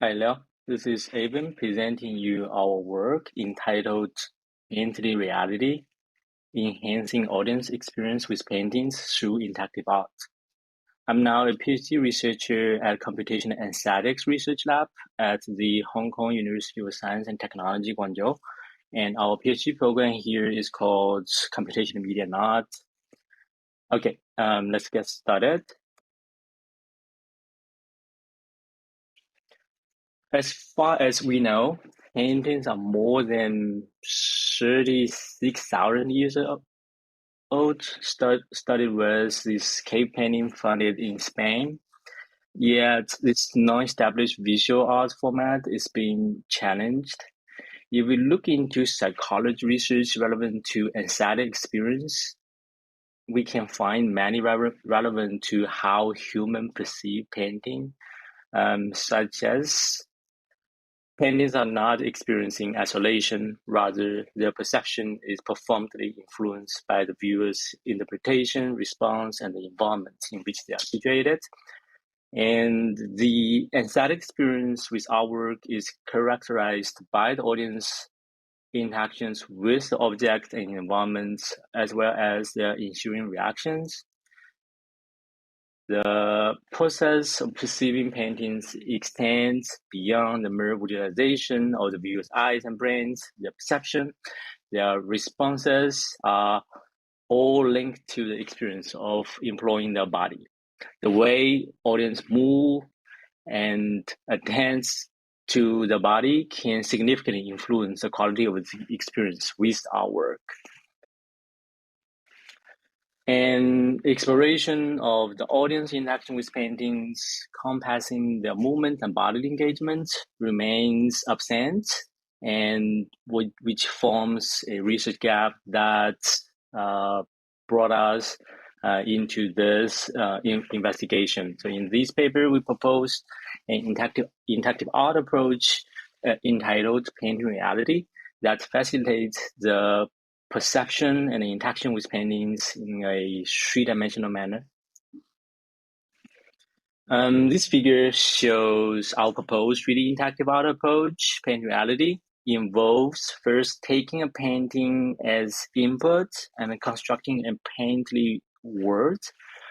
Hi, Leo. This is Avin presenting you our work entitled Painted Reality, Enhancing Audience Experience with Paintings Through Interactive Art. I'm now a PhD researcher at Computational Aesthetics Research Lab at the Hong Kong University of Science and Technology, Guangzhou. And our PhD program here is called Computational Media and Art. Okay, let's get started. As far as we know, paintings are more than 36,000 years old. Started with this cave painting founded in Spain. Yet this non-established visual art format is being challenged. If we look into psychology research relevant to aesthetic experience, we can find many relevant to how humans perceive painting, such as paintings are not experiencing isolation, rather, their perception is profoundly influenced by the viewer's interpretation, response, and the environment in which they are situated. And the aesthetic experience with artwork is characterized by the audience interactions with the object and environment, as well as their ensuing reactions. The process of perceiving paintings extends beyond the mere visualization of the viewer's eyes and brains. Their perception, their responses are all linked to the experience of employing their body. The way audience move and attends to the body can significantly influence the quality of the experience with our work. And exploration of the audience interaction with paintings, compassing their movement and bodily engagement, remains absent, and which forms a research gap that brought us into this investigation. So in this paper, we proposed an interactive art approach entitled Painting Reality that facilitates the perception and interaction with paintings in a three-dimensional manner. This figure shows our proposed 3D interactive art approach. Painting Reality involves first taking a painting as input and constructing a painterly world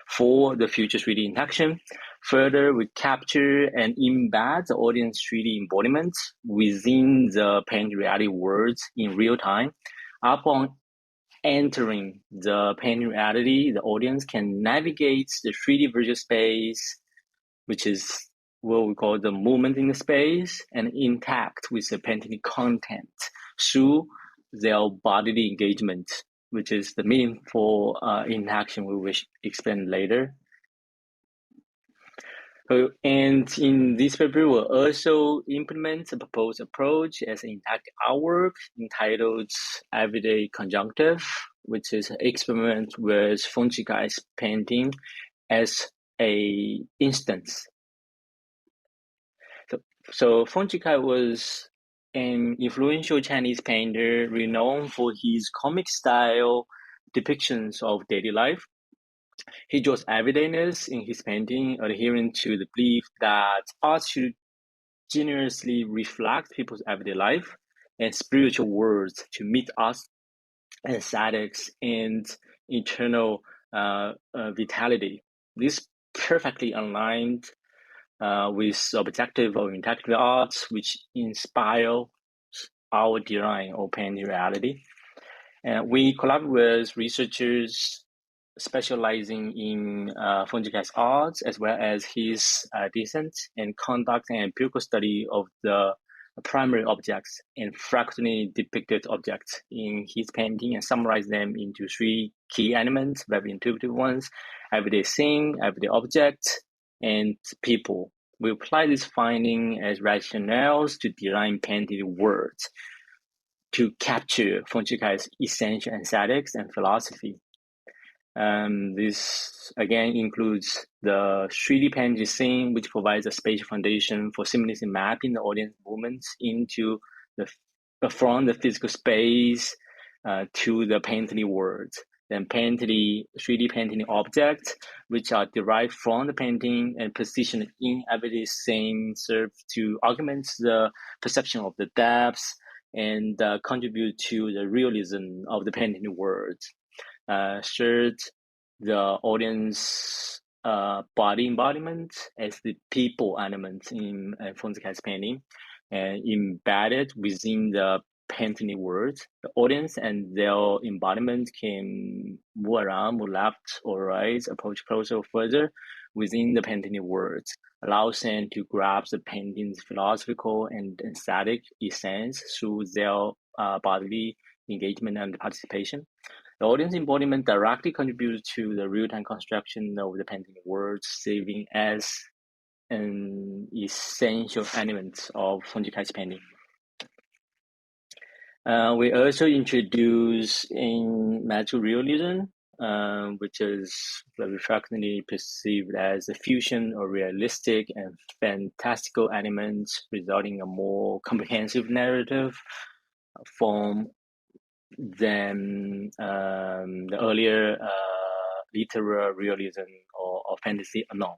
for the future 3D interaction. Further, we capture and embed the audience 3D embodiment within the Painting Reality worlds in real time. Upon entering the painting reality, the audience can navigate the 3D virtual space, which is what we call the movement in the space, and interact with the painting content through their bodily engagement, which is the meaningful interaction we will explain later. And in this paper, we'll also implement the proposed approach as an interactive artwork entitled Everyday Conjunctive, which is an experiment with Feng Chikai's painting as a instance. So Feng Chikai was an influential Chinese painter renowned for his comic style depictions of daily life. He draws everydayness in his painting, adhering to the belief that art should generously reflect people's everyday life and spiritual worlds to meet us aesthetics and internal vitality. This perfectly aligned with the objective of interactive arts, which inspire our design of painting reality. And we collaborate with researchers specializing in Feng Chikai's arts, as well as his descent, and conduct an empirical study of the primary objects and fractally depicted objects in his painting and summarize them into three key elements, very intuitive ones: everyday scene, everyday object, and people. We apply this finding as rationales to design painted words to capture Feng Chikai's essential aesthetics and philosophy. This again includes the 3D painting scene, which provides a spatial foundation for seamlessly mapping the audience movements into from the physical space to the painted world. then painting 3D painting objects, which are derived from the painting and positioned in every scene, serve to augment the perception of the depths and contribute to the realism of the painting words. Third, the audience body embodiment as the people element in Fonzekai's painting, and embedded within the painting words. The audience and their embodiment can move around, move left or right, approach closer or further within the painting words, allows them to grasp the painting's philosophical and aesthetic essence through their bodily engagement and participation. The audience embodiment directly contributes to the real-time construction of the painting words, serving as an essential element of Fonjikai's painting. We also introduce in magical realism, which is very frequently perceived as a fusion of realistic and fantastical elements, resulting in a more comprehensive narrative form than the earlier literary realism or fantasy alone.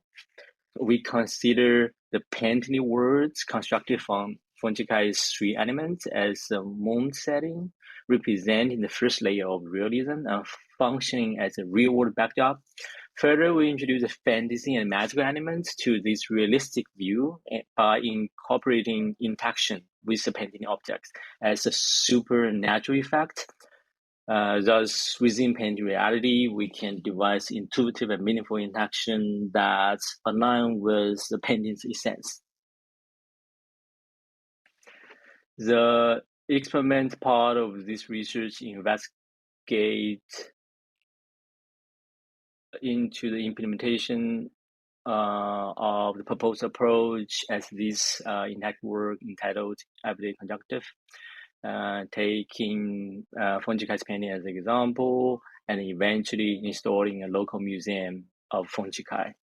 We consider the painting words constructed from Fonchikai's three elements as a moon setting, representing the first layer of realism and functioning as a real-world backdrop. Further, we introduce the fantasy and magical elements to this realistic view by incorporating interaction with the painting objects as a supernatural effect. Thus, within painting reality, we can devise intuitive and meaningful interaction that align with the painting's essence. The experiment part of this research investigate into the implementation of the proposed approach as this interactive work entitled Everyday Conjunctive, taking Fonchikai's painting as an example and eventually installing a local museum of Fonchikai.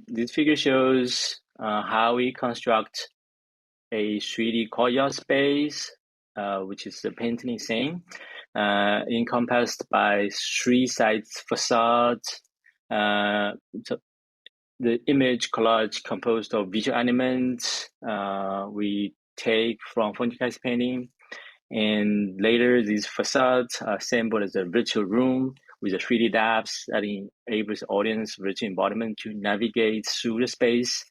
This figure shows how we construct a 3D courtyard space, which is the painting scene, encompassed by three sides facades. So the image collage composed of visual elements we take from Fonchikai's painting, and later these facades are assembled as a virtual room with a 3D depths that enables the audience virtual embodiment to navigate through the space.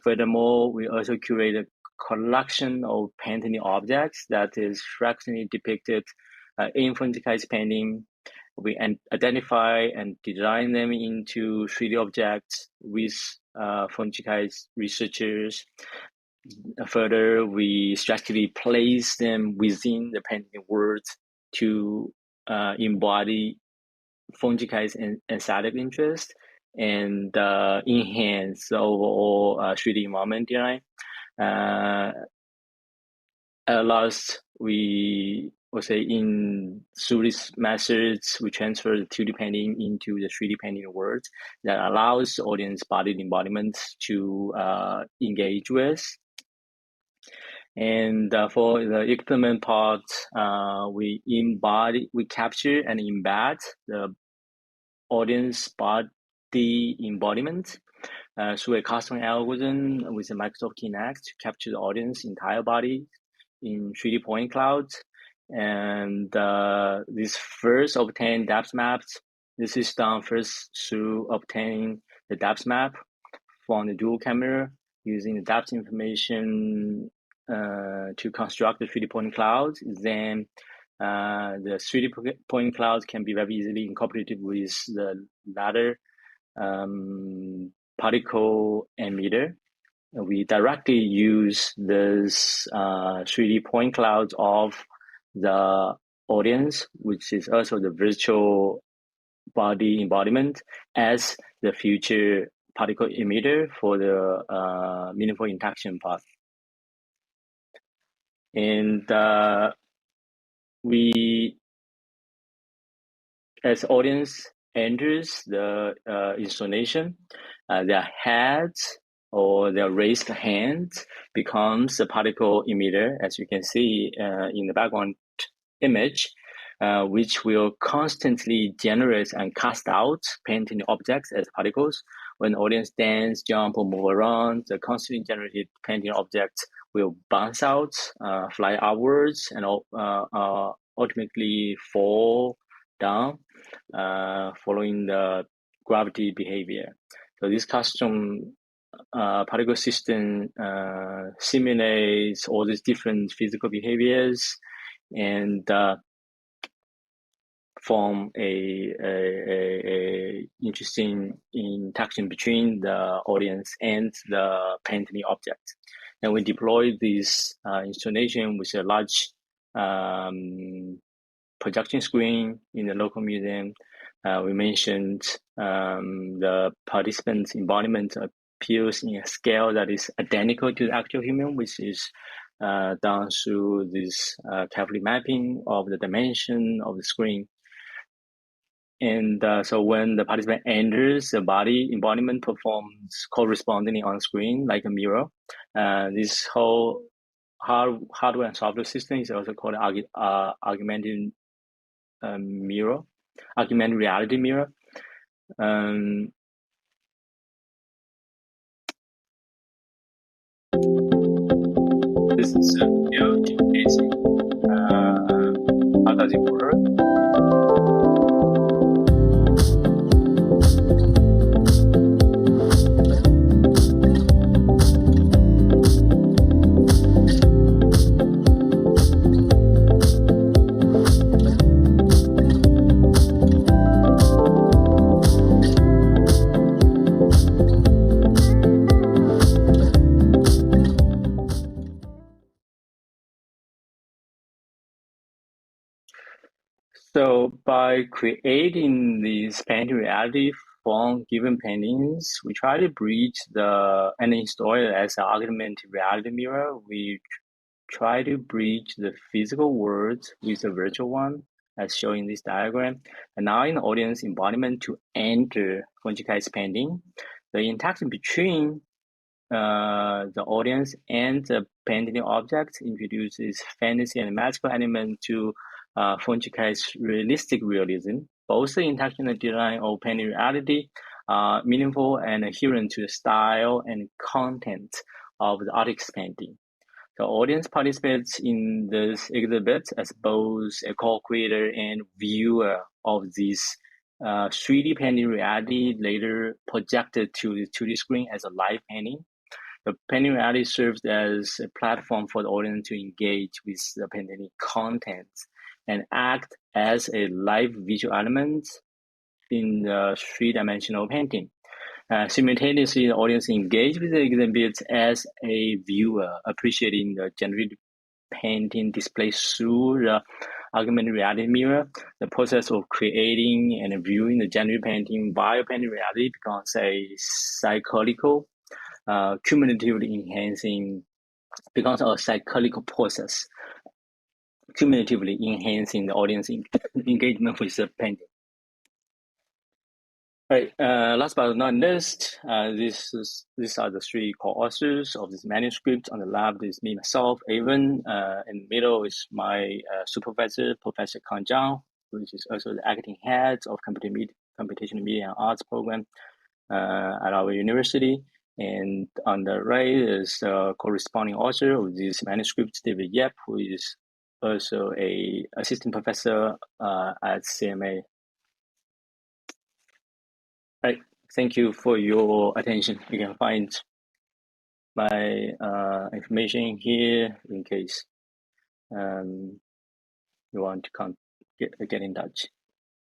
Furthermore, we also curate a collection of painting objects that is frequently depicted in Fonchikai's painting. We identify and design them into 3D objects with Fonchikai's researchers. Further, we strategically place them within the painting words to embody Fonchikai's aesthetic interest and enhance the overall 3D environment design. At last, we will say through these methods, we transfer the 2D painting into the 3D painting words that allows the audience body embodiment to engage with. And for the experiment part, we capture and embed the audience body embodiment through a custom algorithm with the Microsoft Kinect to capture the audience entire body in 3D point clouds. And this first obtained depth maps. This is done first through obtaining the depth map from the dual camera using the depth information to construct the 3D point clouds. Then the 3D point clouds can be very easily incorporated with the latter particle emitter. We directly use this 3D point clouds of the audience, which is also the virtual body embodiment, as the future particle emitter for the meaningful interaction part. And we, as audience enters the installation, their heads or their raised hands becomes the particle emitter, as you can see in the background image. which will constantly generate and cast out painting objects as particles. When the audience dance, jump, or move around, the constantly generated painting objects will bounce out, fly outwards, and ultimately fall down, following the gravity behavior. So this custom particle system simulates all these different physical behaviors and form a interesting interaction between the audience and the painting object. And we deploy this installation with a large projection screen in the local museum. We mentioned the participants' embodiment appears in a scale that is identical to the actual human, which is done through this carefully mapping of the dimension of the screen. And so when the participant enters, the body embodiment performs correspondingly on screen like a mirror. This whole hardware and software system is also called augmented mirror, augmented reality mirror. This is a video indicating how does it work. So by creating these painting reality from given paintings, we try to bridge and install it as an augmented reality mirror. We try to bridge the physical world with the virtual one, as shown in this diagram. And now in the audience embodiment to enter Funchikai's painting, the interaction between the audience and the painting object introduces fantasy and magical element to Funchikai's realistic realism. Both the interaction and design of painting reality are meaningful and adherent to the style and content of the artist's painting. The audience participates in this exhibit as both a co-creator and viewer of this 3D painting reality, later projected to the 2D screen as a live painting. The painting reality serves as a platform for the audience to engage with the painting content and act as a live visual element in the three-dimensional painting. Simultaneously, the audience engage with the exhibit as a viewer, appreciating the generated painting display through the augmented reality mirror. The process of creating and viewing the generated painting via painting reality becomes a cyclical, cumulatively enhancing, becomes a cyclical process, cumulatively enhancing the audience engagement with the painting. All right, last but not least, these are the three co-authors of this manuscript. On the left is me, myself, Avon. In the middle is my supervisor, Professor Kang Zhang, which is also the acting head of computational media and arts program at our university. And on the right is the corresponding author of this manuscript, David Yep, who is also a assistant professor at CMA. Right. Thank you for your attention. You can find my information here in case you want to get in touch.